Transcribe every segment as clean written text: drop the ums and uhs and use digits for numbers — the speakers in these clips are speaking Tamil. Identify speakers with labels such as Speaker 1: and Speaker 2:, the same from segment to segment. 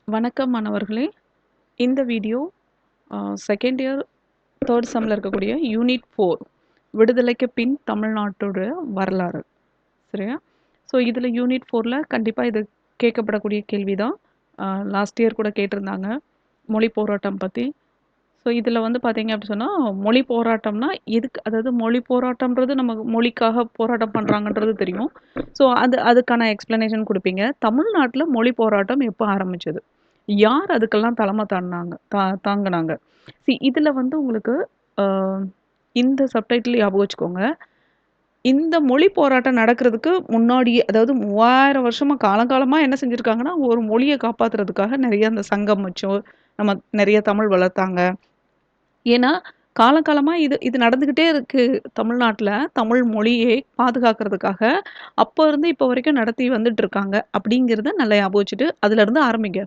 Speaker 1: வணக்கம் மாணவர்களே! இந்த வீடியோ செகண்ட் இயர் 3rd செம்ல இருக்கக்கூடிய யூனிட் 4 விடுதலைக்கு பின் தமிழ்நாட்டோட வரலாறு. சரியா? ஸோ இதில யூனிட் 4ல கண்டிப்பா இது கேட்கப்படக்கூடிய கேள்வி தான். லாஸ்ட் இயர் கூட கேட்டிருந்தாங்க. மொழி போராட்டம் பத்தி. ஸோ இதில வந்து பார்த்தீங்க அப்படி சொன்னா, மொழி போராட்டம்னா எதுக்கு அதாவது மொழி போராட்டம்ன்றது நம்ம மொழிக்காக போராட்டம் பண்றாங்கன்றது தெரியும். ஸோ அதுக்கான எக்ஸ்ப்ளனேஷன் குடுப்பீங்க. தமிழ்நாட்ல மொழி போராட்டம் எப்ப ஆரம்பிச்சது? யார் அதுக்கெல்லாம் தலைமை தாங்குனாங்க? இதில வந்து உங்களுக்கு அ இந்த சப்டைட்டில் ஞாபகம் வச்சுக்கோங்க. இந்த மொழி போராட்டம் நடக்கிறதுக்கு முன்னாடியே, அதாவது 3000 வருஷமா காலங்காலமா என்ன செஞ்சிருக்காங்கன்னா, ஒரு மொழிய காப்பாத்துறதுக்காக நெறைய அந்த சங்கம் வச்சோ, நம்ம நெறைய தமிழ் வளர்த்தாங்க. ஏன்னா, காலங்காலமா இது இது நடந்துகிட்டே இருக்கு தமிழ்நாட்ல. தமிழ் மொழியை பாதுகாக்கிறதுக்காக, அப்ப இருந்து இப்ப வரைக்கும் நடத்தி வந்துட்டு இருக்காங்க. அப்படிங்கிறத நல்லா ஞாபகம் வச்சுட்டு, அதிலருந்து ஆரம்பிங்க.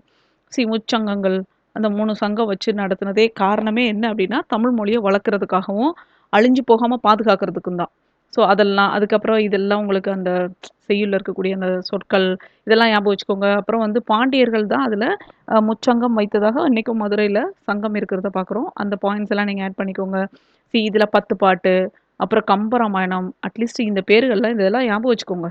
Speaker 1: முச்சங்கங்கள், அந்த 3 சங்கம் வச்சு நடத்துனதே காரணமே என்ன அப்படின்னா, தமிழ் மொழிய வளர்க்கறதுக்காகவும், அழிஞ்சு போகாம பாதுகாக்கிறதுக்கும் தான். ஸோ அதெல்லாம் அதுக்கப்புறம் இதெல்லாம் உங்களுக்கு அந்த செய்யுள்ல இருக்கக்கூடிய அந்த சொற்கள், இதெல்லாம் ஞாபகம் வச்சுக்கோங்க. அப்புறம் வந்து பாண்டியர்கள் தான் அதில முச்சங்கம் வைத்ததாக இன்னைக்கும் மதுரையில சங்கம் இருக்கிறத பார்க்குறோம். அந்த பாயிண்ட்ஸ் எல்லாம் நீங்க ஆட் பண்ணிக்கோங்க. இதில 10 பாட்டு, அப்புறம் கம்பராமாயணம், அட்லீஸ்ட் இந்த பேர்கள்லாம் இதெல்லாம் ஞாபகம் வச்சுக்கோங்க.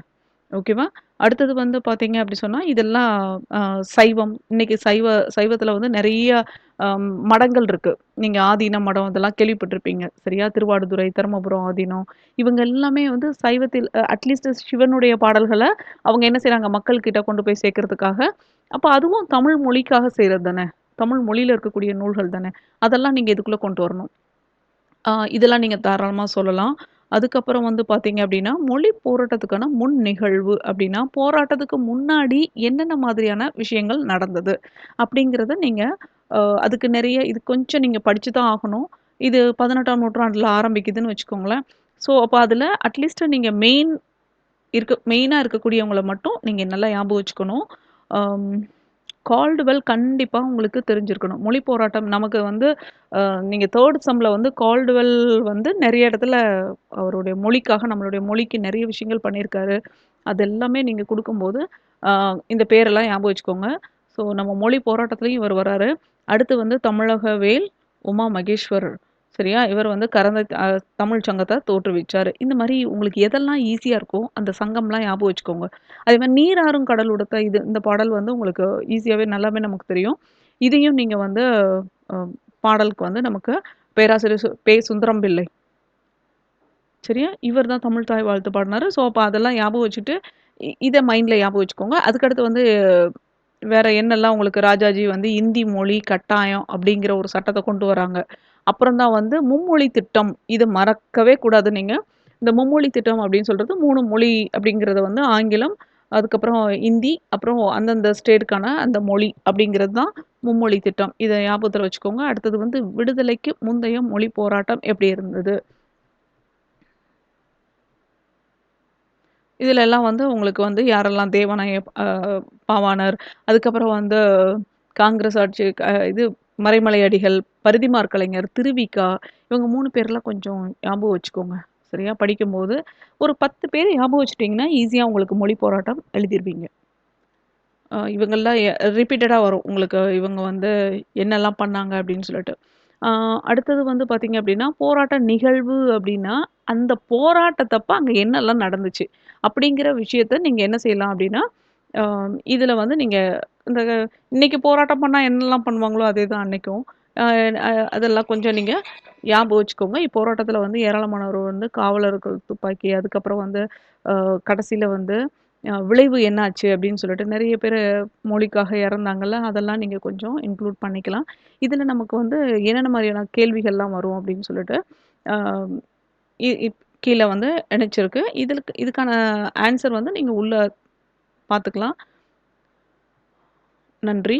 Speaker 1: ஓகேவா? அடுத்தது வந்து பார்த்தீங்க அப்படி சொன்னா, இதெல்லாம் அ சைவம். இன்னைக்கு சைவத்தில வந்து நெறைய மடங்கள் இருக்கு. நீங்க ஆதீன மடம் இதெல்லாம் கேள்விப்பட்டிருப்பீங்க. சரியா? திருவாடுதுறை, தருமபுரம் ஆதீனம். இவங்க எல்லாமே வந்து சைவத்தில் அட்லீஸ்ட் சிவனுடைய பாடல்கள அவங்க என்ன செய்றாங்க, மக்கள் கிட்ட கொண்டு போய் சேர்க்கறதுக்காக, அப்ப அதுவும் தமிழ் மொழிக்காக செய்றது தானே! தமிழ் மொழியில இருக்கக்கூடிய நூல்கள் தானே! அதெல்லாம் நீங்க இதுக்குள்ள கொண்டு வரணும். இதெல்லாம் நீங்க தாராளமா சொல்லலாம். அதுக்கப்புறம் வந்து பார்த்தீங்க அப்டின்னா, மொழி போராட்டத்துக்கான முன் நிகழ்வு அப்டின்னா, போராட்டத்துக்கு முன்னாடி என்னென்ன மாதிரியான விஷயங்கள் நடந்தது? அப்டிங்கிறத நீங்க அதுக்கு நெறைய இது கொஞ்சம் நீங்க படிச்சு தான் ஆகணும். இது 18ஆம் நூற்றாண்டுல ஆரம்பிக்குதுன்னு வச்சுக்கோங்களேன். ஸோ, அப்ப அதுல அட்லீஸ்ட் நீங்க மெயினா இருக்கக்கூடியவங்கள மட்டும் நீங்க நல்லா ஞாபகம் வச்சுக்கணும். அம் கால்டுவெல் கண்டிப்பா உங்களுக்கு தெரிஞ்சிருக்கணும். மொழி போராட்டம் நமக்கு வந்து நீங்க 3 செம்ல வந்து கால்டுவெல் வந்து நெறைய இடத்துல அவருடைய மொழிக்காக நம்மளுடைய மொழிக்கு நெறைய விஷயங்கள் பண்ணியிருக்காரு. அது எல்லாமே நீங்க குடுக்கும்போது, அ இந்த பேரெல்லாம் ஞாபகம் வச்சுக்கோங்க. ஸோ நம்ம மொழி போராட்டத்திலயும் இவர் வராரு. அடுத்து வந்து தமிழகவேல், உமா மகேஸ்வரர். சரியா? இவர் வந்து கரந்தை தமிழ் சங்கத்த தோற்றுவிச்சாரு. இந்த மாரி உங்களுக்கு எதெல்லாம் ஈஸியா இருக்கோ, அந்த சங்கம்லாம் ஞாபகம் வச்சுக்கோங்க. அதேமாரி "நீராறும் கடல் உடுத்த" இந்த பாடல் வந்து உங்களுக்கு ஈஸியாவே நல்லாவே நமக்கு தெரியும். இதையும் நீங்க வந்து அ பாடலுக்கு வந்து நமக்கு பேராசிரியர் சுந்தரம் பிள்ளை. சரியா? இவர் தான் தமிழ் தாய் வாழ்த்து பாடுனாரு. ஸோ, அப்ப அதெல்லாம் ஞாபகம் வச்சுட்டு, இத மைண்ட்ல ஞாபகம் வச்சுக்கோங்க. அதுக்கடுத்து வந்து வேற என்னெல்லாம் உங்களுக்கு ராஜாஜி வந்து இந்தி மொழி கட்டாயம் அப்படிங்கிற ஒரு சட்டத்த கொண்டு வராங்க. அப்புறம் தான் வந்து மும்மொழி திட்டம். இது மறக்கவே கூடாது நீங்க. இந்த மும்மொழி திட்டம் அப்படின்னு சொல்றது 3 மொழி அப்படிங்கிறத வந்து ஆங்கிலம், அதுக்கப்புறம் இந்தி, அப்புறம் அந்தந்த ஸ்டேட்டுக்கான அந்த மொழி அப்படிங்கிறது தான் மும்மொழி திட்டம். இத ஞாபகத்துல வச்சுக்கோங்க. அடுத்தது வந்து விடுதலைக்கு முந்தைய மொழி போராட்டம் எப்படி இருந்தது? இதுல எல்லாம் வந்து உங்களுக்கு வந்து யாரெல்லாம் தேவநாய பாவாணர், அதுக்கப்புறம் வந்து காங்கிரஸ் ஆட்சி இது மறைமலை அடிகள், பரிதிமாற் கலைஞர், திருவிக இவங்க 3 பேர்லாம் கொஞ்சம் ஞாபகம் வச்சுக்கோங்க. சரியா? படிக்கும்போது ஒரு 10 பேர் ஞாபகம் வச்சுட்டீங்கன்னா, ஈஸியா உங்களுக்கு மொழி போராட்டம் எழுதிருவீங்க. இவங்கலாம் ரிப்பீட்டடா வரும். உங்களுக்கு இவங்க வந்து என்னலாம் பண்ணாங்க அப்படின்னு சொல்லிட்டு. ஆ அடுத்தது வந்து பார்த்தீங்க அப்படின்னா, போராட்ட நிகழ்வு அப்படின்னா, அந்த போராட்டத்தப்ப அங்க என்னலாம் நடந்துச்சு? அப்படிங்கிற விஷயத்த நீங்க என்ன செய்யலாம் அப்படின்னா, அ இதுல வந்து நீங்க இந்த இன்னைக்கு போராட்டம் பண்ணா என்னலாம் பண்ணுவாங்களோ, அதே தான் அன்னைக்கும். அ அ அதெல்லாம் கொஞ்சம் நீங்க ஞாபகம் வச்சுக்கோங்க. இப்போராட்டத்துல வந்து ஏராளமானோர் வந்து காவலர்கள் துப்பாக்கி, அதுக்கப்புறம் வந்து கடைசில வந்து விளைவு என்னாச்சு அப்படின்னு சொல்லிட்டு நெறைய பேரு மொழிக்காக இறந்தாங்கல்ல, அதெல்லாம் நீங்க கொஞ்சம் இன்க்ளூட் பண்ணிக்கலாம். இதுல நமக்கு வந்து என்னென்ன மாரியான கேள்விகள்லாம் வரும் அப்படின்னு சொல்லிட்டு, அ இ இப் கீழ வந்து இணைச்சிருக்கு. இதுக்கான ஆன்சர் வந்து நீங்க உள்ள பார்த்துக்கலாம். நன்றி.